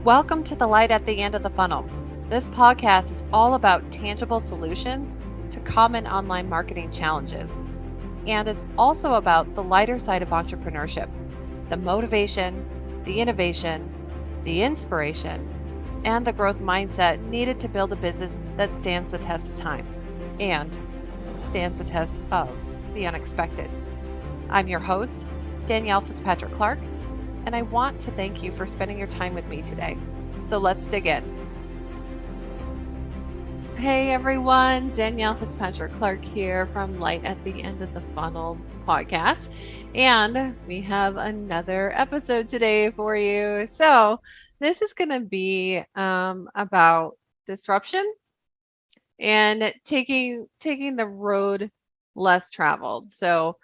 Welcome to the light at the end of the funnel. This podcast is all about tangible solutions to common online marketing challenges. And it's also about the lighter side of entrepreneurship, the motivation, the innovation, the inspiration, and the growth mindset needed to build a business that stands the test of time and stands the test of the unexpected. I'm your host, Danielle Fitzpatrick Clark, and I want to thank you for spending your time with me today. So let's dig in. Hey everyone, Danielle Fitzpatrick Clark here from Light at the End of the Funnel podcast. And we have another episode today for you. So this is going to be about disruption and taking the road less traveled. So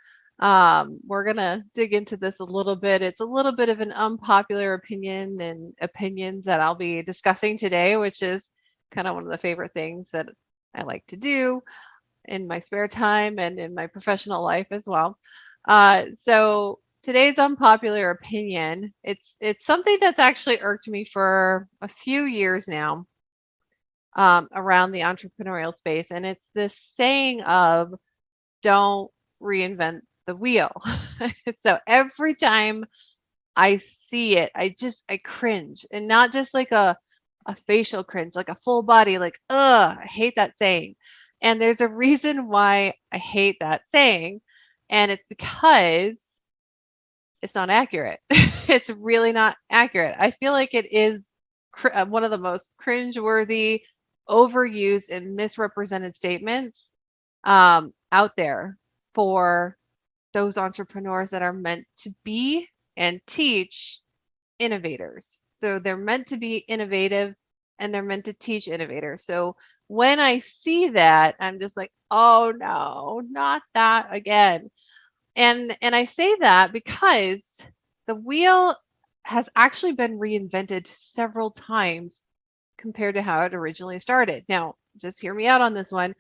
we're going to dig into this a little bit. It's a little bit of an unpopular opinion and opinions that I'll be discussing today, which is kind of one of the favorite things that I like to do in my spare time and in my professional life as well. So today's unpopular opinion, it's something that's actually irked me for a few years now around the entrepreneurial space. And it's this saying of don't reinvent the wheel. So every time I see it, I cringe, and not just like a facial cringe, like a full body, like, I hate that saying. And there's a reason why I hate that saying. And it's because it's not accurate. It's really not accurate. I feel like it is one of the most cringeworthy, overused, and misrepresented statements out there for those entrepreneurs that are meant to be and teach innovators. So they're meant to be innovative and they're meant to teach innovators. So when I see that, I'm just like, oh no, not that again. And I say that because the wheel has actually been reinvented several times compared to how it originally started. Now, just hear me out on this one.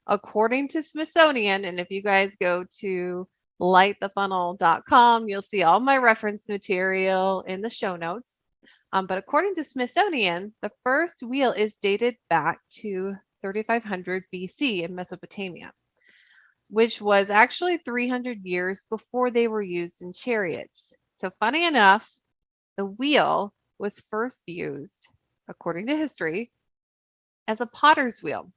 According to Smithsonian, and if you guys go to lightthefunnel.com, you'll see all my reference material in the show notes. But according to Smithsonian, the first wheel is dated back to 3500 BC in Mesopotamia, which was actually 300 years before they were used in chariots. So funny enough, the wheel was first used, according to history, as a potter's wheel.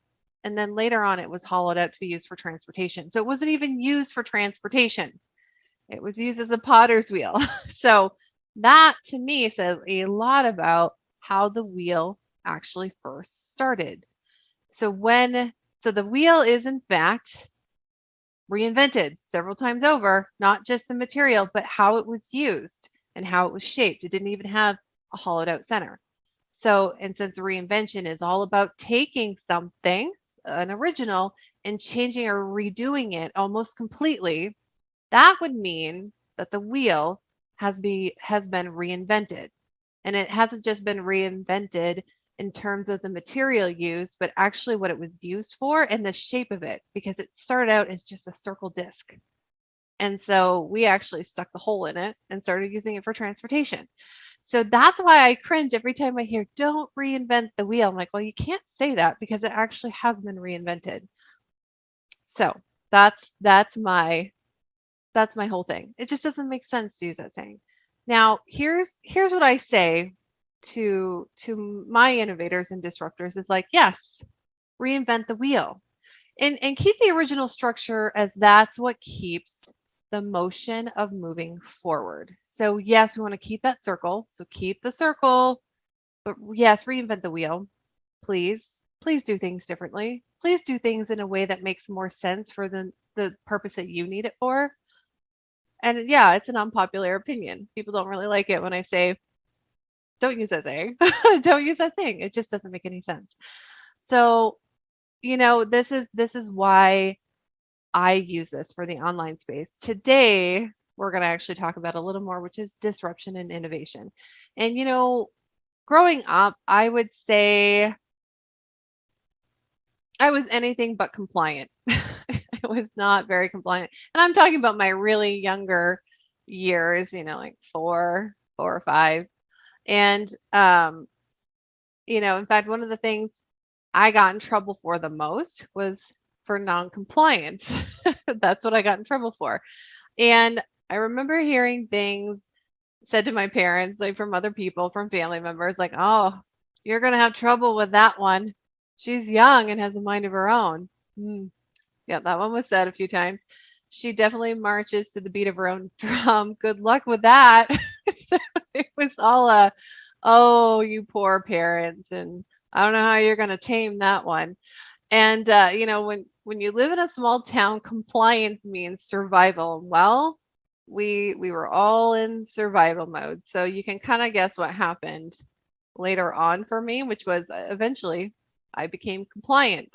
And then later on, it was hollowed out to be used for transportation. So it wasn't even used for transportation. It was used as a potter's wheel. So that to me says a lot about how the wheel actually first started. So the wheel is in fact reinvented several times over, not just the material, but how it was used and how it was shaped. It didn't even have a hollowed out center. So, and since reinvention is all about taking something, an original, and changing or redoing it almost completely, that would mean that the wheel has been reinvented. And it hasn't just been reinvented in terms of the material used, but actually what it was used for and the shape of it, because it started out as just a circle disc. And so we actually stuck the hole in it and started using it for transportation. So that's why I cringe every time I hear, don't reinvent the wheel. I'm like, well, you can't say that because it actually has been reinvented. So that's my whole thing. It just doesn't make sense to use that saying. Now, here's what I say to my innovators and disruptors is like, yes, reinvent the wheel and keep the original structure, as that's what keeps the motion of moving forward. So yes, we want to keep that circle. So keep the circle, but yes, reinvent the wheel. Please do things differently. Please do things in a way that makes more sense for the purpose that you need it for. And yeah, it's an unpopular opinion. People don't really like it when I say, don't use that saying. Don't use that saying. It just doesn't make any sense. So, this is why I use this for the online space. Today, we're going to actually talk about a little more, which is disruption and innovation. And, growing up, I would say I was anything but compliant. I was not very compliant. And I'm talking about my really younger years, like 4 or 5. And In fact, one of the things I got in trouble for the most was for non-compliance. That's what I got in trouble for. And I remember hearing things said to my parents, like from other people, from family members, like, oh, you're going to have trouble with that one. She's young and has a mind of her own. Mm. Yeah, that one was said a few times. She definitely marches to the beat of her own drum. Good luck with that. So it was all oh, you poor parents. And I don't know how you're going to tame that one. And when you live in a small town, compliance means survival. Well, we were all in survival mode. So you can kind of guess what happened later on for me, which was eventually I became complacent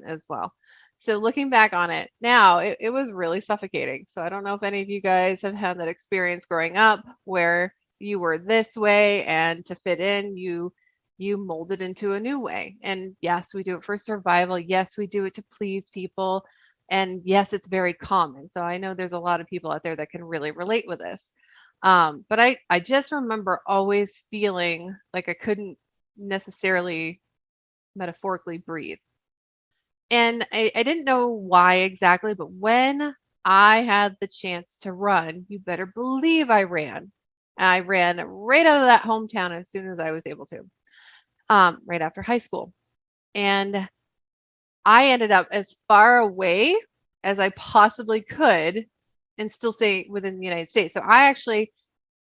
as well. So looking back on it now, it was really suffocating. So I don't know if any of you guys have had that experience growing up where you were this way and to fit in, you molded into a new way. And yes, we do it for survival. Yes, we do it to please people. And yes, it's very common. So I know there's a lot of people out there that can really relate with this. But I just remember always feeling like I couldn't necessarily metaphorically breathe. And I didn't know why exactly, but when I had the chance to run, you better believe I ran. I ran right out of that hometown as soon as I was able to, right after high school. And I ended up as far away as I possibly could and still stay within the United States. So I actually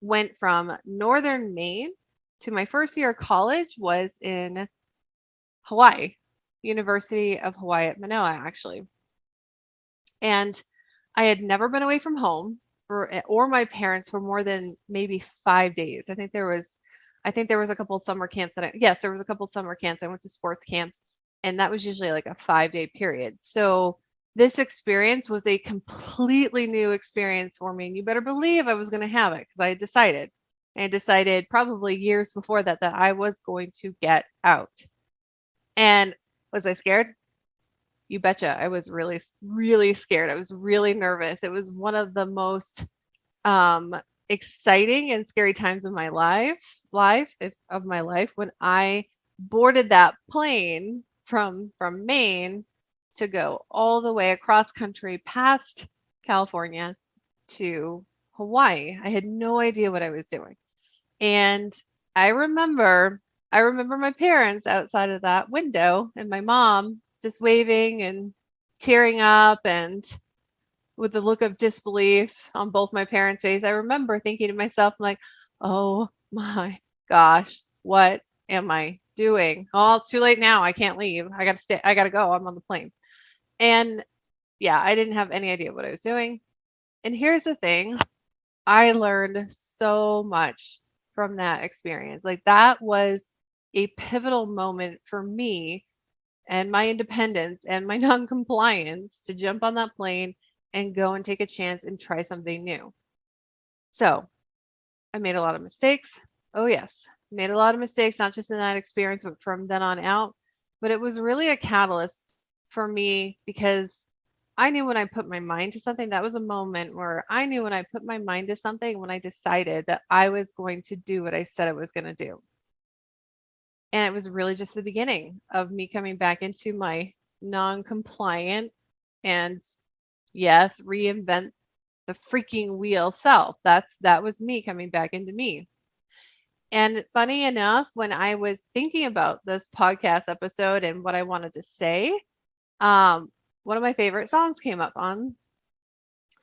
went from northern Maine to my first year of college was in Hawaii, University of Hawaii at Manoa, actually. And I had never been away from home or my parents for more than maybe 5 days. I think there was a couple of summer camps yes, there was a couple of summer camps. I went to sports camps, and that was usually like a 5-day period. So this experience was a completely new experience for me. And you better believe I was going to have it because I had decided probably years before that I was going to get out. And was I scared? You betcha. I was really, really scared. I was really nervous. It was one of the most um, exciting and scary times of my life when I boarded that plane from Maine to go all the way across country past California to Hawaii. I had no idea what I was doing. And I remember I remember my parents outside of that window and my mom just waving and tearing up and with the look of disbelief on both my parents' face. I remember thinking to myself, like, oh my gosh, what am I doing? Oh, it's too late now. I can't leave. I gotta stay. I gotta go. I'm on the plane. And yeah, I didn't have any idea what I was doing. And here's the thing, I learned so much from that experience. Like that was a pivotal moment for me and my independence and my non-compliance to jump on that plane and go and take a chance and try something new. So I made a lot of mistakes. Oh, yes. Made a lot of mistakes, not just in that experience, but from then on out. But it was really a catalyst for me because I knew when I put my mind to something, that was a moment where I knew when I put my mind to something, when I decided that I was going to do what I said I was going to do. And it was really just the beginning of me coming back into my non compliant and yes, reinvent the freaking wheel self. That was me coming back into me. And funny enough, when I was thinking about this podcast episode and what I wanted to say, um, one of my favorite songs came up on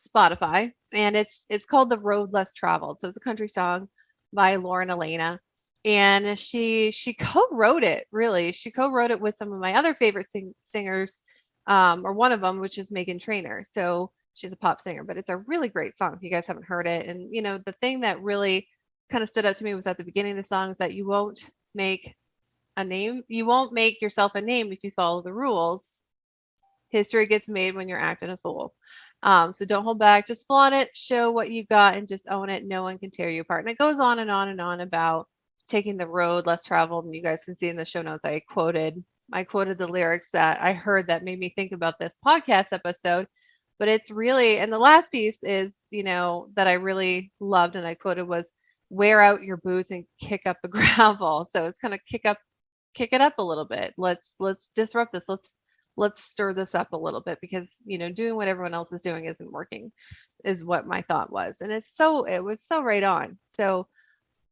Spotify, and it's called "The Road Less Traveled." So it's a country song by Lauren Elena, and she co-wrote it. Really, she co-wrote it with some of my other favorite singers, or one of them, which is Megan Trainor. So she's a pop singer, but it's a really great song if you guys haven't heard it. And the thing that really kind of stood out to me was at the beginning of the song is that you won't make yourself a name if you follow the rules. History gets made when you're acting a fool. So don't hold back. Just flaunt it, show what you got, and just own it. No one can tear you apart. And it goes on and on and on about taking the road less traveled. And you guys can see in the show notes, I quoted the lyrics that I heard that made me think about this podcast episode. But it's really, and the last piece is, that I really loved and I quoted was, wear out your boots and kick up the gravel. So it's kind of kick it up a little bit. Let's disrupt this. Let's stir this up a little bit because, doing what everyone else is doing isn't working, is what my thought was. And it was so right on. So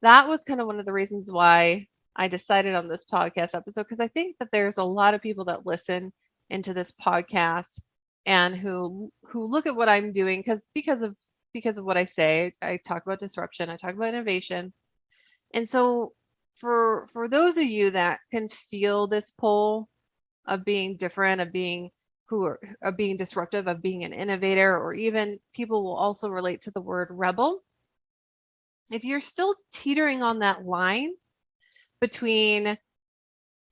that was kind of one of the reasons why I decided on this podcast episode, because I think that there's a lot of people that listen into this podcast and who look at what I'm doing because of what I say. I talk about disruption, I talk about innovation. And so for those of you that can feel this pull of being different, of being disruptive, of being an innovator, or even people will also relate to the word rebel. If you're still teetering on that line between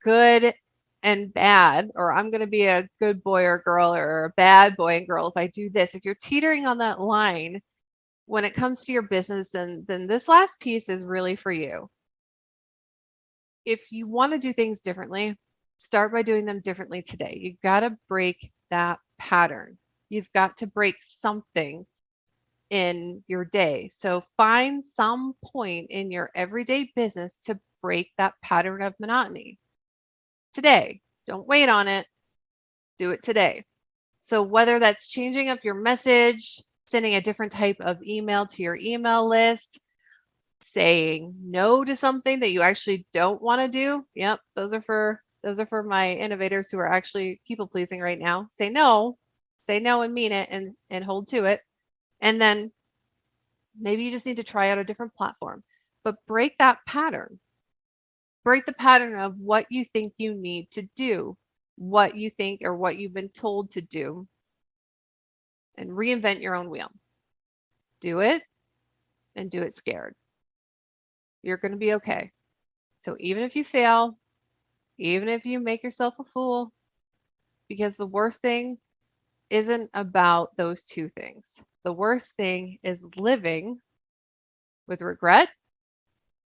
good and bad, or I'm going to be a good boy or girl or a bad boy and girl if I do this, if you're teetering on that line when it comes to your business, then this last piece is really for you. If you want to do things differently, start by doing them differently today. You've got to break that pattern. You've got to break something in your day. So find some point in your everyday business to break that pattern of monotony today. Don't wait on it. Do it today. So whether that's changing up your message, sending a different type of email to your email list, saying no to something that you actually don't want to do. Yep, those are for my innovators who are actually people pleasing right now. Say no and mean it and hold to it. And then maybe you just need to try out a different platform, but break that pattern. Break the pattern of what you think you need to do, what you think or what you've been told to do, and reinvent your own wheel. Do it and do it scared. You're going to be okay. So even if you fail, even if you make yourself a fool, because the worst thing isn't about those two things. The worst thing is living with regret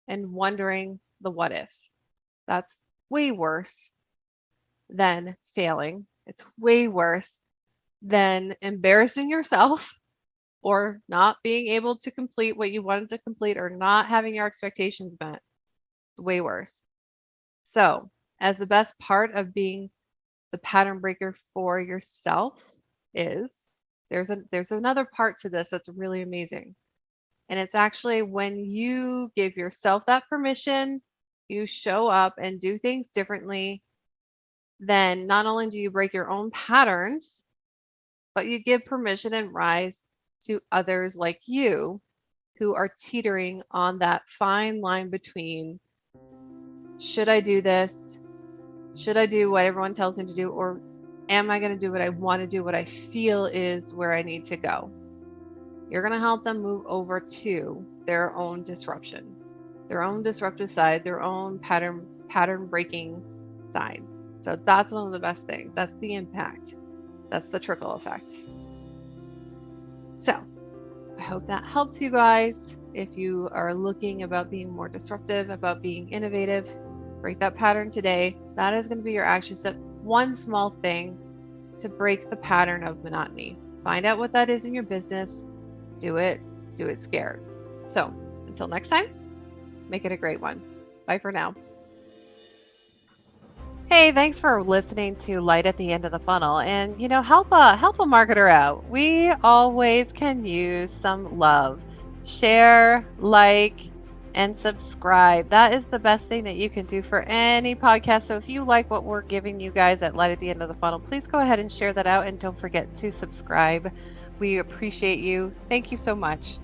and wondering the what if. That's way worse than failing. It's way worse than embarrassing yourself or not being able to complete what you wanted to complete or not having your expectations met. Way worse. So, as the best part of being the pattern breaker for yourself is there's another part to this that's really amazing. And it's actually when you give yourself that permission, you show up and do things differently, then not only do you break your own patterns, but you give permission and rise to others like you who are teetering on that fine line between, should I do this? Should I do what everyone tells me to do? Or am I going to do what I want to do, what I feel is where I need to go? You're going to help them move over to their own disruption, their own disruptive side, their own pattern breaking side. So that's one of the best things. That's the impact. That's the trickle effect. So I hope that helps you guys. If you are looking about being more disruptive, about being innovative, break that pattern today. That is going to be your action step. One small thing to break the pattern of monotony. Find out what that is in your business. Do it scared. So until next time, make it a great one. Bye for now. Hey, thanks for listening to Light at the End of the Funnel, and help a marketer out. We always can use some love. Share, like, and subscribe. That is the best thing that you can do for any podcast. So if you like what we're giving you guys at Light at the End of the Funnel, please go ahead and share that out, and don't forget to subscribe. We appreciate you. Thank you so much.